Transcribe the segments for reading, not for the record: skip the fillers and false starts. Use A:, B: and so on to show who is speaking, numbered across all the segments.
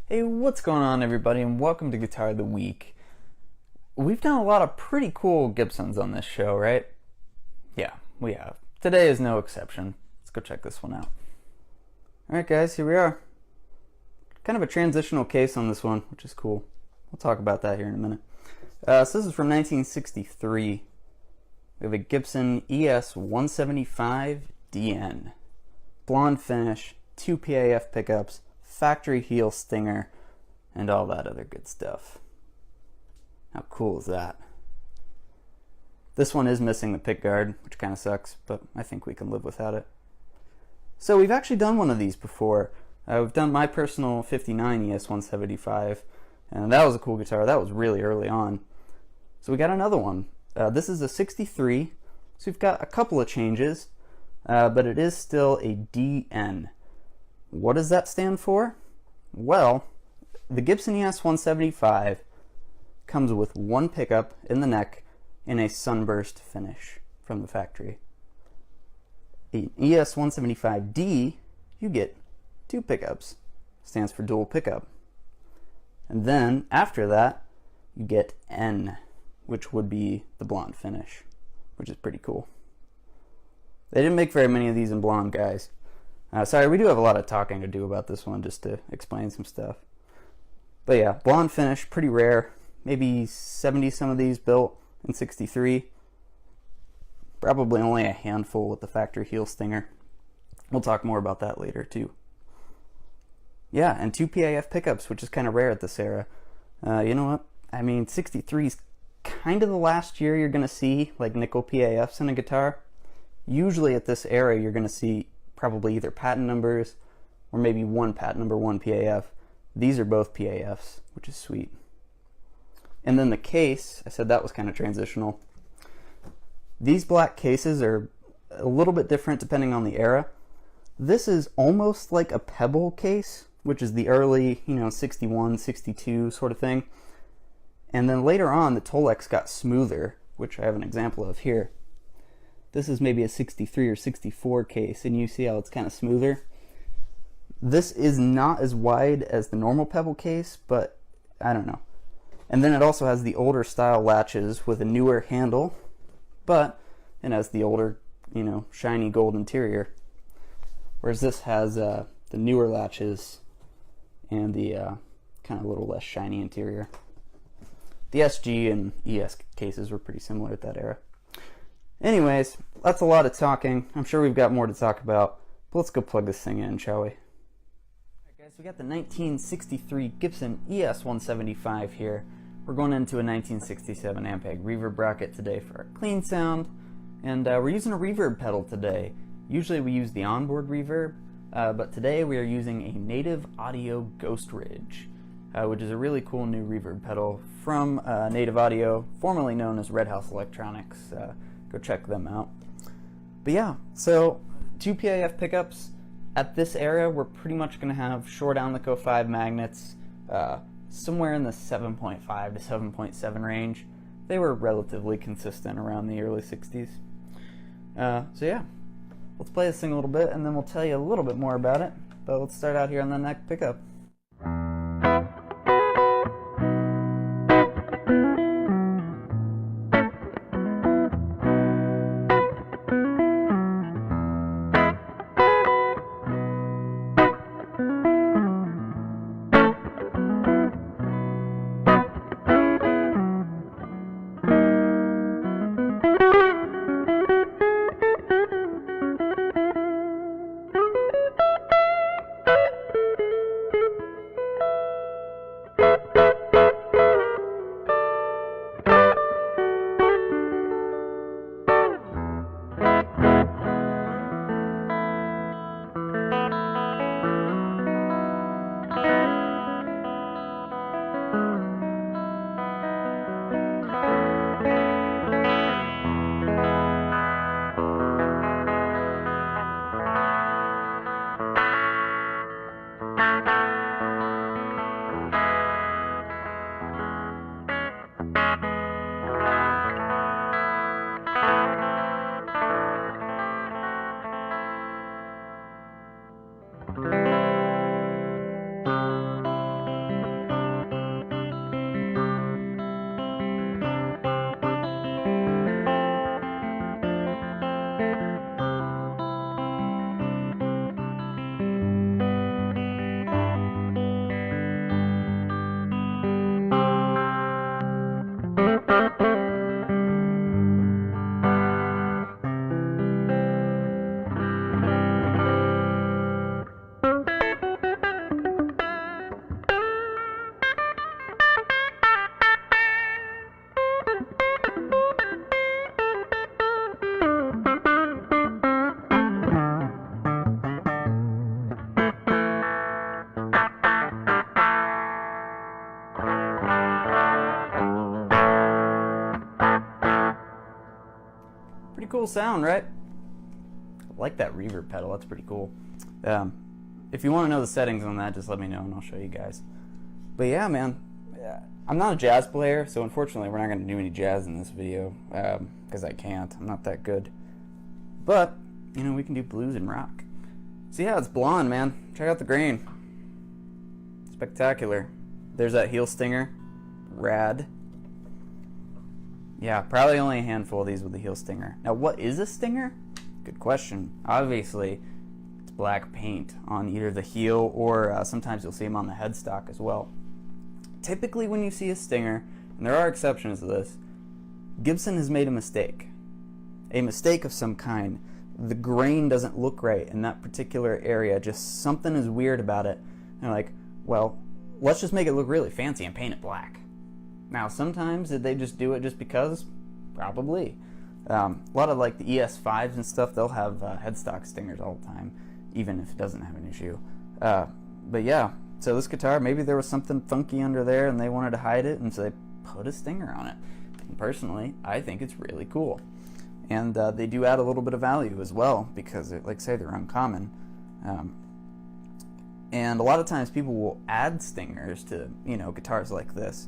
A: Hey, what's going on, everybody, and welcome to Guitar of the Week. We've done a lot of pretty cool Gibsons on this show, right? Yeah, we have. Today is no exception. Let's go check this one out. Alright guys, here we are. Kind of a transitional case on this one, which is cool. We'll talk about that here in a minute. So this is from 1963. We have a Gibson ES-175DN. Blonde finish, 2 PAF pickups, factory heel stinger, and all that other good stuff. How cool is that? This one is missing the pick guard, which kind of sucks, but I think we can live without it. So we've actually done one of these before. We've done my personal 59 ES-175, and that was a cool guitar. That was really early on. So we got another one. This is a 63, so we've got a couple of changes, but it is still a DN. What does that stand for? Well, the Gibson ES-175 comes with one pickup in the neck in a sunburst finish from the factory. The ES-175D, you get 2 pickups. Stands for dual pickup. And then after that, you get N, which would be the blonde finish, which is pretty cool. They didn't make very many of these in blonde, guys. Sorry, we do have a lot of talking to do about this one just to explain some stuff. But yeah, blonde finish, pretty rare. Maybe 70 some of these built in 63. Probably only a handful with the factory heel stinger. We'll talk more about that later too. Yeah, and 2 PAF pickups, which is kind of rare at this era. You know what? I mean, 63 is kind of the last year you're going to see like nickel PAFs in a guitar. Usually at this era you're going to see probably either patent numbers or maybe one patent number, one PAF. These are both PAFs, which is sweet. And then the case, I said that was kind of transitional. These black cases are a little bit different depending on the era. This is almost like a pebble case, which is the early, 61, 62 sort of thing. And then later on, the Tolex got smoother, which I have an example of here. This is maybe a 63 or 64 case, and you see how it's kind of smoother. This is not as wide as the normal pebble case, but I don't know. And then it also has the older style latches with a newer handle, but it has the older, shiny gold interior. Whereas this has the newer latches and the kind of a little less shiny interior. The SG and ES cases were pretty similar at that era. Anyways, that's a lot of talking. I'm sure we've got more to talk about, but let's go plug this thing in, shall we? Alright guys, we got the 1963 Gibson ES-175 here. We're going into a 1967 Ampeg reverb bracket today for our clean sound, and we're using a reverb pedal today. Usually we use the onboard reverb, but today we are using a Native Audio Ghost Ridge, which is a really cool new reverb pedal from Native Audio, formerly known as Red House Electronics. Go check them out. But yeah, so 2 PAF pickups. At this era, we're pretty much going to have short Alnico 5 magnets, somewhere in the 7.5 to 7.7 range. They were relatively consistent around the early 60s. So yeah, let's play this thing a little bit and then we'll tell you a little bit more about it. But let's start out here on the neck pickup. cool sound, right? I like that reverb pedal, that's pretty cool. If you want to know the settings on that, just let me know and I'll show you guys. But yeah, man, I'm not a jazz player, so unfortunately we're not going to do any jazz in this video, because I can't. I'm not that good. But, you know, we can do blues and rock. So yeah, it's blonde, man. Check out the grain. Spectacular. There's that heel stinger. Rad. Yeah, probably only a handful of these with the heel stinger. Now, what is a stinger? Good question. Obviously, it's black paint on either the heel or sometimes you'll see them on the headstock as well. Typically when you see a stinger, and there are exceptions to this, Gibson has made a mistake. A mistake of some kind. The grain doesn't look right in that particular area. Just something is weird about it. And they're like, well, let's just make it look really fancy and paint it black. Now, sometimes did they just do it just because? Probably. A lot of like the ES-5s and stuff, they'll have headstock stingers all the time, even if it doesn't have an issue. But yeah, so this guitar, maybe there was something funky under there and they wanted to hide it, and so they put a stinger on it. And personally, I think it's really cool. And they do add a little bit of value as well, because, like I say, they're uncommon. And a lot of times people will add stingers to, you know, guitars like this.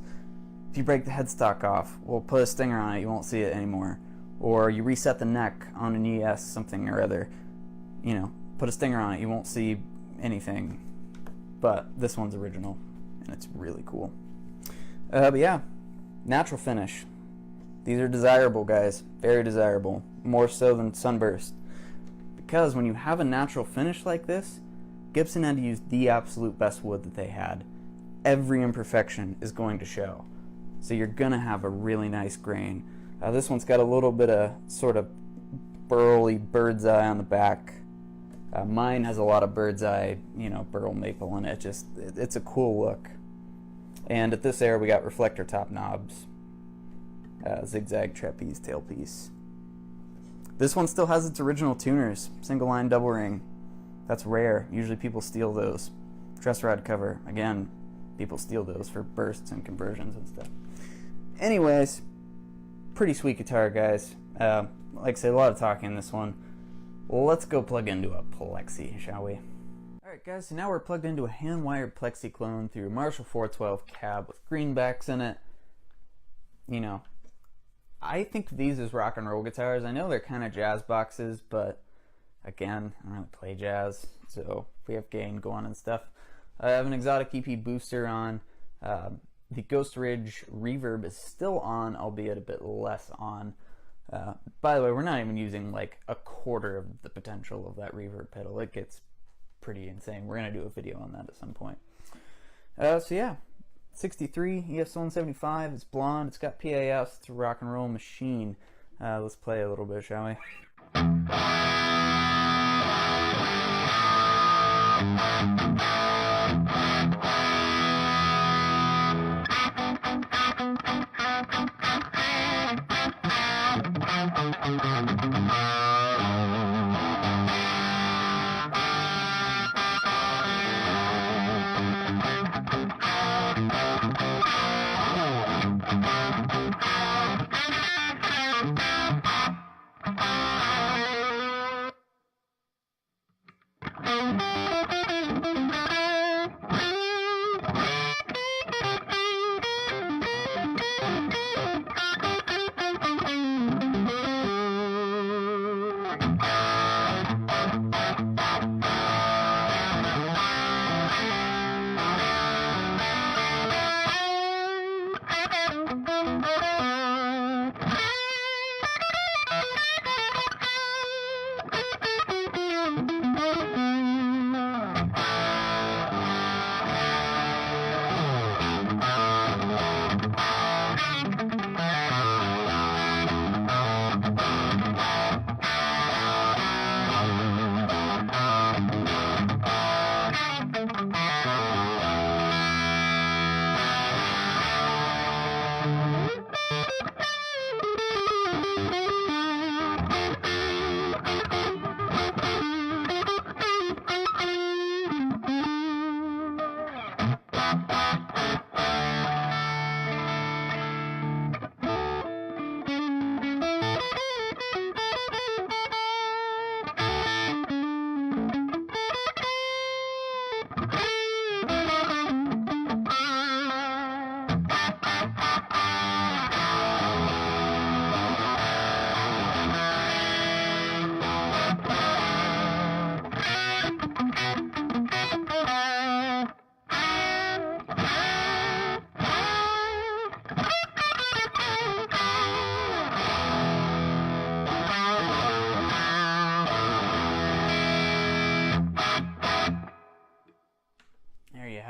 A: If you break the headstock off, we'll put a stinger on it, you won't see it anymore. Or you reset the neck on an ES something or other, you know, put a stinger on it, you won't see anything. But this one's original, and it's really cool. But yeah, natural finish. These are desirable, guys. Very desirable. More so than sunburst. Because when you have a natural finish like this, Gibson had to use the absolute best wood that they had. Every imperfection is going to show. So you're going to have a really nice grain. This one's got a little bit of sort of burly bird's eye on the back. Mine has a lot of bird's eye, you know, burl maple in it. It's a cool look. And at this air we got reflector top knobs. Zigzag trapeze tailpiece. This one still has its original tuners. Single line double ring. That's rare. Usually people steal those. Truss rod cover. Again, people steal those for bursts and conversions and stuff. Anyways, pretty sweet guitar, guys. Like I said, a lot of talking in this one. Well, let's go plug into a Plexi, shall we? Alright guys, so now we're plugged into a hand-wired Plexi clone through a Marshall 412 cab with greenbacks in it. You know, I think of these as rock and roll guitars. I know they're kind of jazz boxes, but again, I don't really play jazz, so we have gain going and stuff. I have an Exotic EP booster on. The Ghost Ridge reverb is still on, albeit a bit less on. By the way, we're not even using like a quarter of the potential of that reverb pedal. It gets pretty insane. We're going to do a video on that at some point. So yeah, 63 ES-175. It's blonde. It's got PAFs. It's a rock and roll machine. Let's play a little bit, shall we?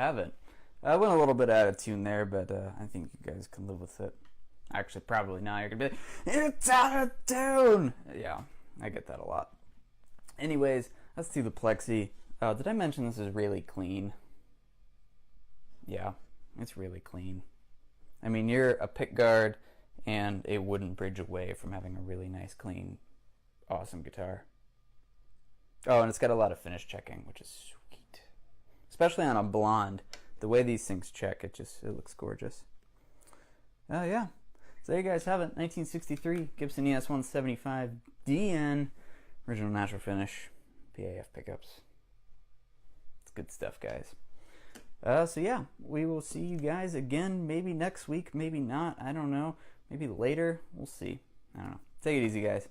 A: haven't. I went a little bit out of tune there, but I think you guys can live with it. Actually, probably not. You're going to be like, it's out of tune! Yeah, I get that a lot. Anyways, let's do the Plexi. Did I mention this is really clean? Yeah, it's really clean. I mean, you're a pick guard and a wooden bridge away from having a really nice, clean, awesome guitar. Oh, and it's got a lot of finish checking, which is sweet. Especially on a blonde. The way these things check, it looks gorgeous. Yeah. So there you guys have it. 1963 Gibson ES-175DN. Original natural finish. PAF pickups. It's good stuff, guys. So yeah, we will see you guys again maybe next week, maybe not. I don't know. Maybe later. We'll see. I don't know. Take it easy, guys.